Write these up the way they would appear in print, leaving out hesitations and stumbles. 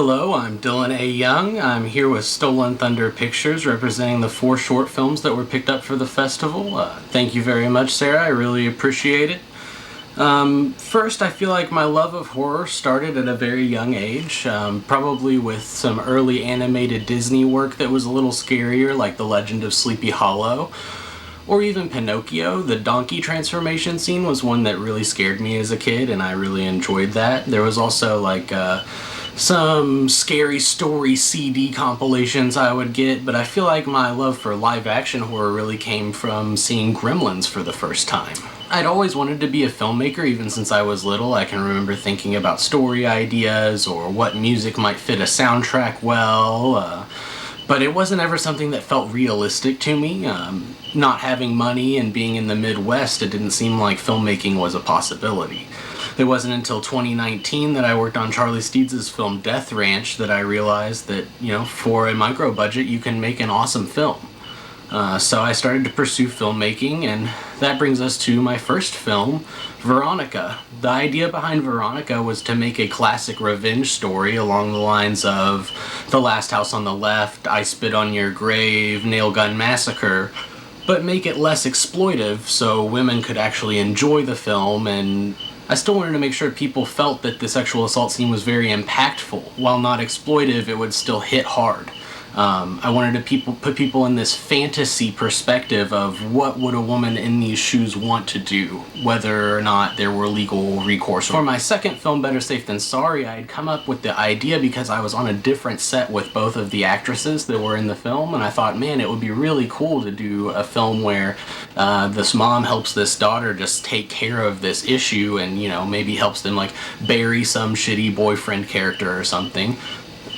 Hello, I'm Dylan A. Young. I'm here with Stolen Thunder Pictures, representing the 4 short films that were picked up for the festival. Thank you very much, Sarah. I really appreciate it. First, I feel like my love of horror started at a very young age, probably with some early animated Disney work that was a little scarier, like The Legend of Sleepy Hollow, or even Pinocchio. The donkey transformation scene was one that really scared me as a kid, and I really enjoyed that. There was also some scary story CD compilations I would get, but I feel like my love for live action horror really came from seeing Gremlins for the first time. I'd always wanted to be a filmmaker even since I was little. I can remember thinking about story ideas or what music might fit a soundtrack well, but it wasn't ever something that felt realistic to me. Not having money and being in the Midwest, it didn't seem like filmmaking was a possibility. It wasn't until 2019 that I worked on Charlie Steeds's film Death Ranch that I realized that, for a micro budget you can make an awesome film. So I started to pursue filmmaking, and that brings us to my first film, Veronica. The idea behind Veronica was to make a classic revenge story along the lines of The Last House on the Left, I Spit on Your Grave, Nail Gun Massacre, but make it less exploitive so women could actually enjoy the film, and I still wanted to make sure people felt that the sexual assault scene was very impactful. While not exploitive, it would still hit hard. I wanted to put people in this fantasy perspective of what would a woman in these shoes want to do, whether or not there were legal recourse. For my second film, Better Safe Than Sorry, I had come up with the idea because I was on a different set with both of the actresses that were in the film, and I thought, man, it would be really cool to do a film where this mom helps this daughter just take care of this issue and, maybe helps them bury some shitty boyfriend character or something.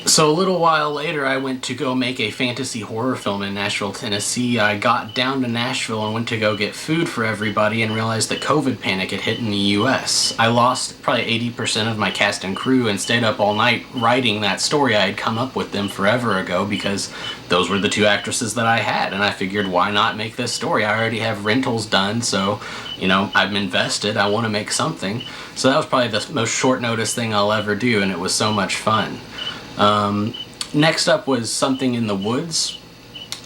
So a little while later, I went to go make a fantasy horror film in Nashville, Tennessee. I got down to Nashville and went to go get food for everybody and realized that COVID panic had hit in the US. I lost probably 80% of my cast and crew and stayed up all night writing that story. I had come up with them forever ago because those were the 2 actresses that I had, and I figured, why not make this story? I already have rentals done, so, I'm invested. I want to make something. So that was probably the most short notice thing I'll ever do, and it was so much fun. Next up was Something in the Woods.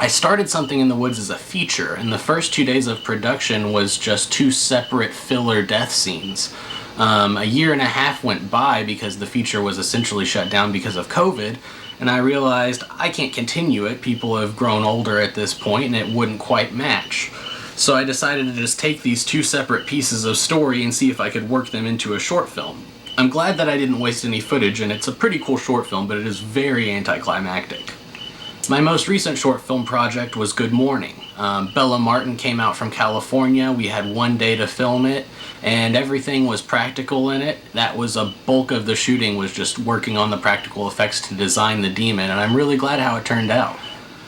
I started Something in the Woods as a feature, and the first 2 days of production was just 2 separate filler death scenes. A year and a half went by because the feature was essentially shut down because of COVID, and I realized I can't continue it. People have grown older at this point, and it wouldn't quite match. So I decided to just take these 2 separate pieces of story and see if I could work them into a short film. I'm glad that I didn't waste any footage, and it's a pretty cool short film, but it is very anticlimactic. My most recent short film project was Good Morning. Bella Martin came out from California. We had 1 day to film it, and everything was practical in it. That was a bulk of the shooting, was just working on the practical effects to design the demon, and I'm really glad how it turned out.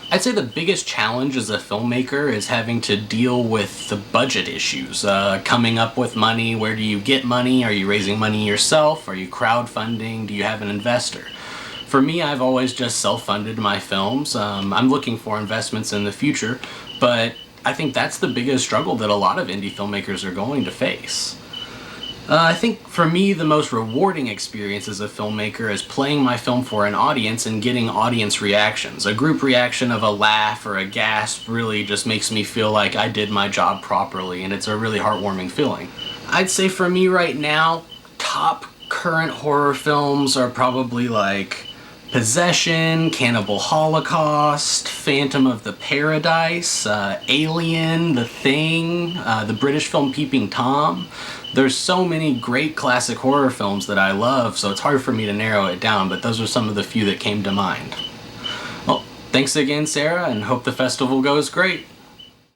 I'd say the biggest challenge as a filmmaker is having to deal with the budget issues. Coming up with money. Where do you get money? Are you raising money yourself? Are you crowdfunding? Do you have an investor? For me, I've always just self-funded my films. I'm looking for investments in the future, but I think that's the biggest struggle that a lot of indie filmmakers are going to face. I think for me the most rewarding experience as a filmmaker is playing my film for an audience and getting audience reactions. A group reaction of a laugh or a gasp really just makes me feel like I did my job properly, and it's a really heartwarming feeling. I'd say for me right now, top current horror films are probably Possession, Cannibal Holocaust, Phantom of the Paradise, Alien, The Thing, the British film Peeping Tom. There's so many great classic horror films that I love, so it's hard for me to narrow it down, but those are some of the few that came to mind. Well, thanks again, Sarah, and hope the festival goes great.